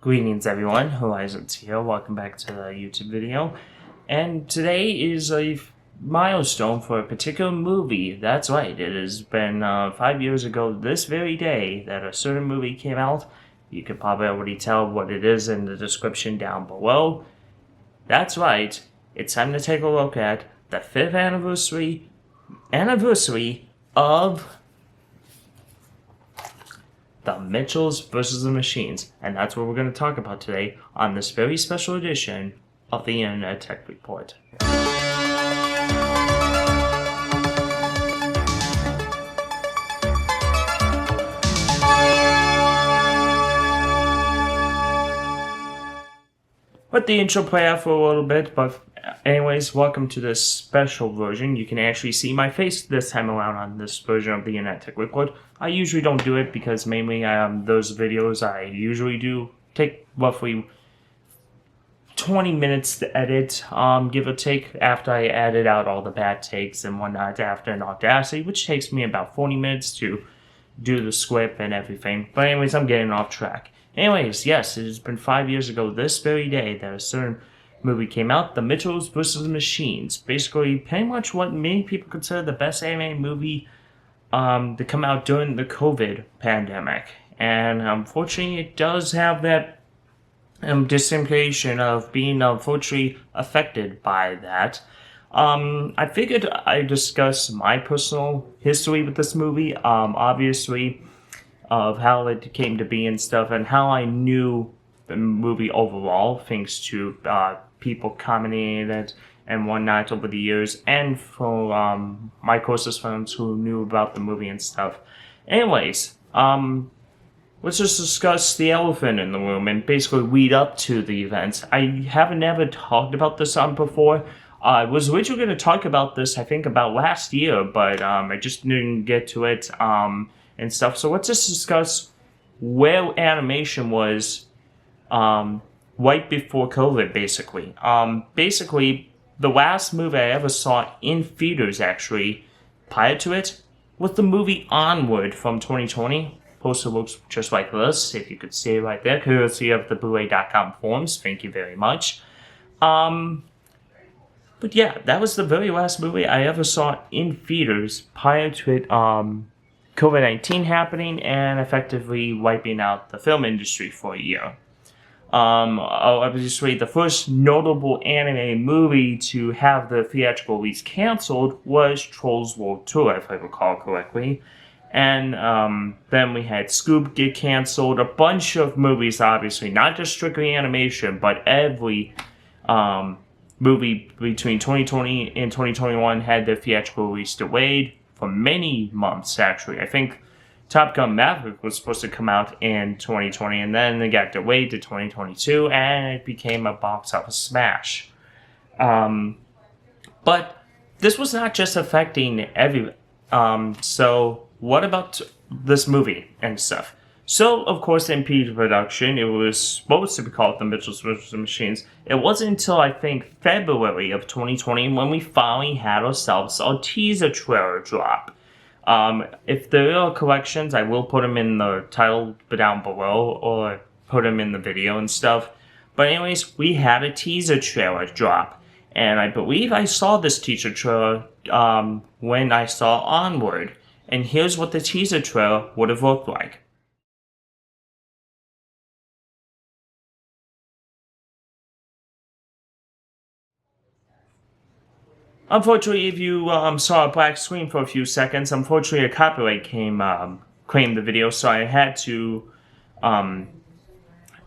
Greetings everyone, Horizions here, welcome back to the YouTube video. And today is a milestone for a particular movie. That's right, it has been 5 years ago this very day that a certain movie came out. You can probably already tell what it is in the description down below. That's right, it's time to take a look at the 5th anniversary of The Mitchells vs. the Machines, and that's what we're going to talk about today on this very special edition of the Internet Tech Report. Let the intro play out for a little bit, but anyways, welcome to this special version. You can actually see my face this time around on this version of the Internet Tech Report. I usually don't do it because mainly those videos I usually do take roughly 20 minutes to edit, give or take, after I edit out all the bad takes and whatnot after an Audacity, which takes me about 40 minutes to do the script and everything. But anyways, I'm getting off track. Anyways, yes, it has been 5 years ago this very day that a certain movie came out, The Mitchells vs. the Machines. Basically, pretty much what many people consider the best anime movie to come out during the COVID pandemic. And unfortunately, it does have that distinction of being unfortunately affected by that. I figured I'd discuss my personal history with this movie, obviously, of how it came to be and stuff, and how I knew the movie overall, thanks to people commenting on it and whatnot over the years, and for my closest friends who knew about the movie and stuff. Anyways, let's just discuss the elephant in the room and basically lead up to the events. I haven't ever talked about this before. I was originally going to talk about this, I think, about last year, but I just didn't get to it and stuff. So let's just discuss where animation was right before COVID, basically. Basically, the last movie I ever saw in theaters, actually, prior to it, was the movie Onward from 2020. Poster looks just like this, if you could see it right there, courtesy of the FEBURAY.com forums. Thank you very much. But yeah, that was the very last movie I ever saw in theaters prior to it, COVID-19 happening and effectively wiping out the film industry for a year. Obviously, the first notable anime movie to have the theatrical release canceled was Trolls World Tour, if I recall correctly. And then we had Scoob get canceled, a bunch of movies, obviously, not just strictly animation, but every movie between 2020 and 2021 had their theatrical release delayed for many months, actually. I think Top Gun Maverick was supposed to come out in 2020, and then it got delayed to 2022, and it became a box office smash. But this was not just affecting every... so what about this movie and stuff? So, of course, in pre-production, it was supposed to be called The Mitchells vs. the Machines. It wasn't until, I think, February of 2020 when we finally had ourselves a teaser trailer drop. If there are corrections, I will put them in the title down below, or put them in the video and stuff. But anyways, we had a teaser trailer drop. And I believe I saw this teaser trailer when I saw Onward. And here's what the teaser trailer would have looked like. Unfortunately, if you saw a black screen for a few seconds, unfortunately a copyright claimed the video, so I had to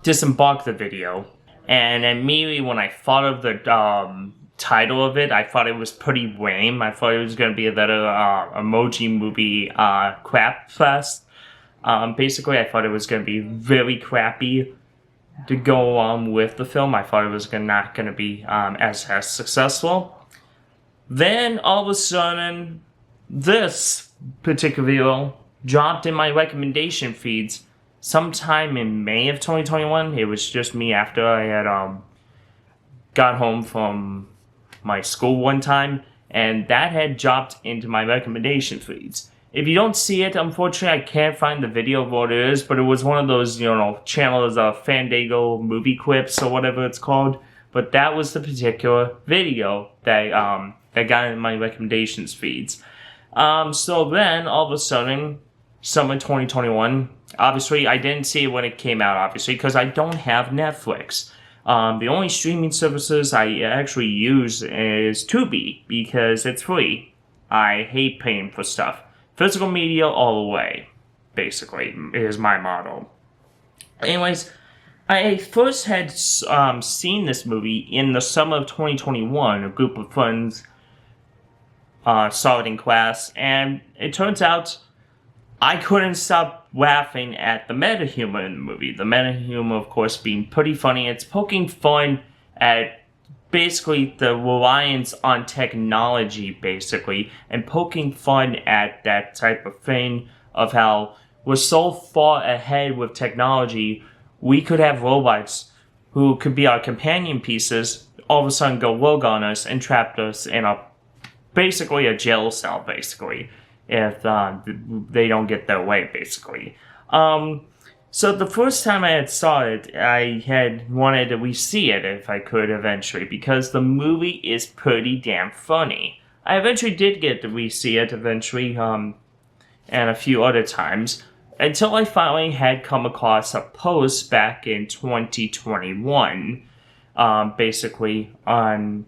disembark the video. And immediately when I thought of the title of it, I thought it was pretty lame. I thought it was going to be a better emoji movie crap fest. Basically, I thought it was going to be very crappy to go on with the film. I thought it was not going to be as successful. Then, all of a sudden, this particular video dropped in my recommendation feeds sometime in May of 2021. It was just me after I had got home from my school one time, and that had dropped into my recommendation feeds. If you don't see it, unfortunately, I can't find the video of what it is, but it was one of those, channels, Fandango movie clips or whatever it's called. But that was the particular video that got in my recommendations feeds. So then, all of a sudden, summer 2021, obviously, I didn't see it when it came out, obviously, because I don't have Netflix. The only streaming services I actually use is Tubi, because it's free. I hate paying for stuff. Physical media all the way, basically, is my motto. Anyways, I first had seen this movie in the summer of 2021. A group of friends saw it in class, and it turns out I couldn't stop laughing at the meta-humor in the movie. The meta-humor, of course, being pretty funny. It's poking fun at basically the reliance on technology, basically, and poking fun at that type of thing of how we're so far ahead with technology, we could have robots who could be our companion pieces, all of a sudden go rogue on us and trap us in basically a jail cell, basically, if they don't get their way, basically. So the first time I saw it, I had wanted to re-see it if I could eventually, because the movie is pretty damn funny. I eventually did get to re-see it eventually, and a few other times, until I finally had come across a post back in 2021, basically on,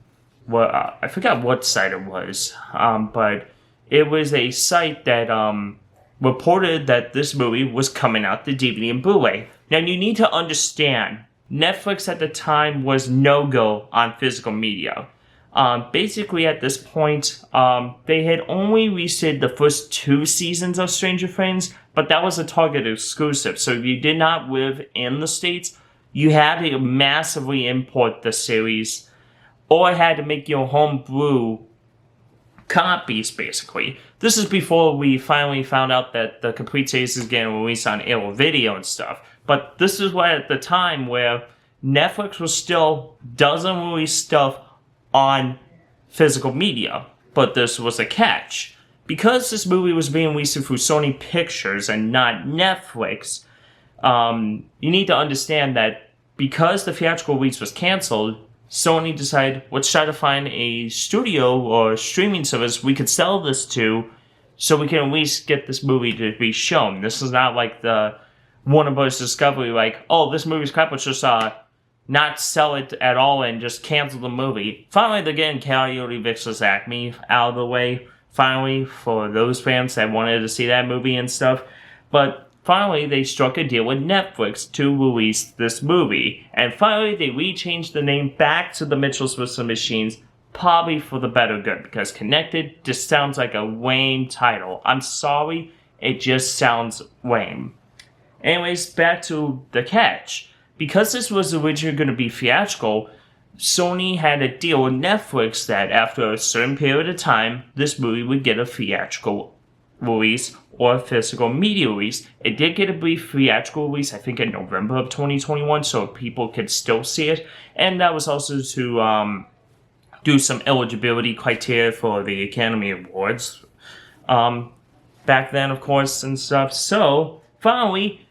I forgot what site it was, but it was a site that, reported that this movie was coming out to DVD and Blu-ray. Now, you need to understand, Netflix at the time was no-go on physical media. Basically, at this point, they had only released the first 2 seasons of Stranger Things, but that was a Target exclusive. So if you did not live in the States, you had to massively import the series, or had to make your homebrew copies, basically. This is before we finally found out that the complete series is getting released on Arrow Video and stuff. But this is where, at the time, where Netflix was still doesn't release stuff on physical media. But this was a catch. Because this movie was being released through Sony Pictures and not Netflix, you need to understand that because the theatrical release was canceled, Sony decided, let's try to find a studio or streaming service we could sell this to, so we can at least get this movie to be shown. This is not like the Warner Bros. Discovery, like, oh, this movie's crap, let's just not sell it at all and just cancel the movie. Finally, they're getting Coyote vs. Acme out of the way, finally, for those fans that wanted to see that movie and stuff. But finally, they struck a deal with Netflix to release this movie. And finally, they rechanged the name back to the Mitchell's vs. Machines, probably for the better good, because Connected just sounds like a lame title. I'm sorry, it just sounds lame. Anyways, back to the catch. Because this was originally going to be theatrical, Sony had a deal with Netflix that after a certain period of time, this movie would get a theatrical release or physical media release. It did get a brief theatrical release, I think in November of 2021, so people could still see it. And that was also to do some eligibility criteria for the Academy Awards back then, of course, and stuff. So, finally,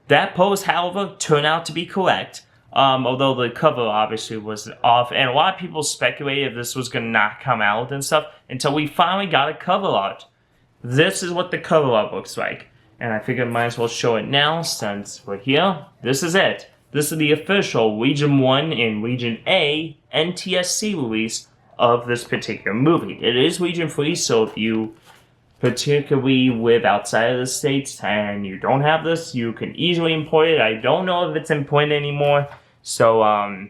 that post, however, turned out to be correct. Although the cover obviously was off, and a lot of people speculated if this was going to not come out and stuff, until we finally got a cover art. This is what the cover art looks like. And I figured I might as well show it now since we're here. This is it. This is the official Region 1 and Region A NTSC release of this particular movie. It is Region 3, so if you particularly live outside of the States and you don't have this, you can easily import it. I don't know if it's in print anymore. So,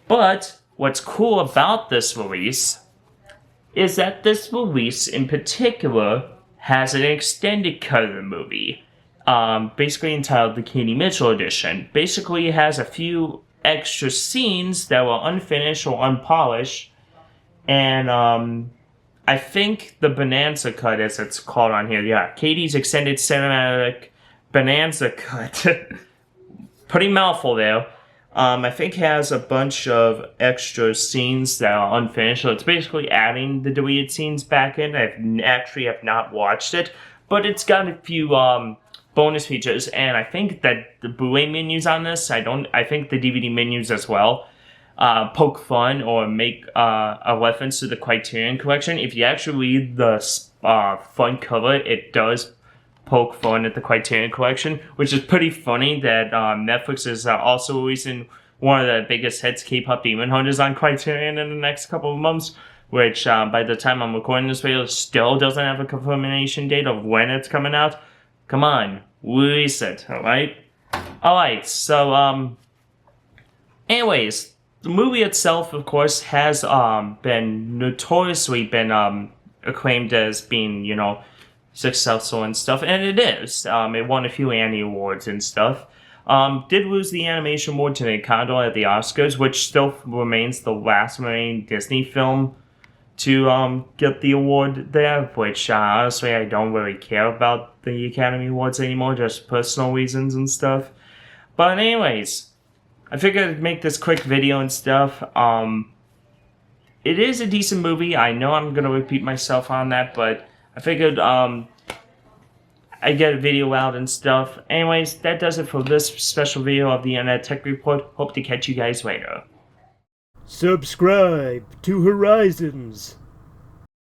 but what's cool about this release is that this release in particular has an extended cut of the movie, basically entitled the Katie Mitchell Edition. Basically, it has a few extra scenes that were unfinished or unpolished, and I think the Bonanza Cut, as it's called on here, yeah, Katie's Extended Cinematic Bonanza Cut, pretty mouthful there, I think has a bunch of extra scenes that are unfinished, so it's basically adding the deleted scenes back in. I actually have not watched it, but it's got a few bonus features, and I think that the Blu-ray menus on this, I think the DVD menus as well, poke fun or make a reference to the Criterion Collection. If you actually read the front cover, it does poke fun at the Criterion Collection, which is pretty funny that Netflix is also releasing one of the biggest hits, K-pop Demon Hunters, on Criterion in the next couple of months, which by the time I'm recording this video still doesn't have a confirmation date of when it's coming out. Come on, release it, alright? Alright, so anyways, the movie itself, of course, has been notoriously acclaimed as being, you know, successful and stuff, and it is. It won a few Annie Awards and stuff. Did lose the animation award to Encanto at the Oscars, which still remains the last remaining Disney film to get the award there, which honestly I don't really care about the Academy Awards anymore, just personal reasons and stuff. But anyways, I figured I'd make this quick video and stuff. It is a decent movie. I know I'm gonna repeat myself on that, but I figured I get a video out and stuff. Anyways, that does it for this special video of the Internet Tech Report. Hope to catch you guys later. Subscribe to Horizons.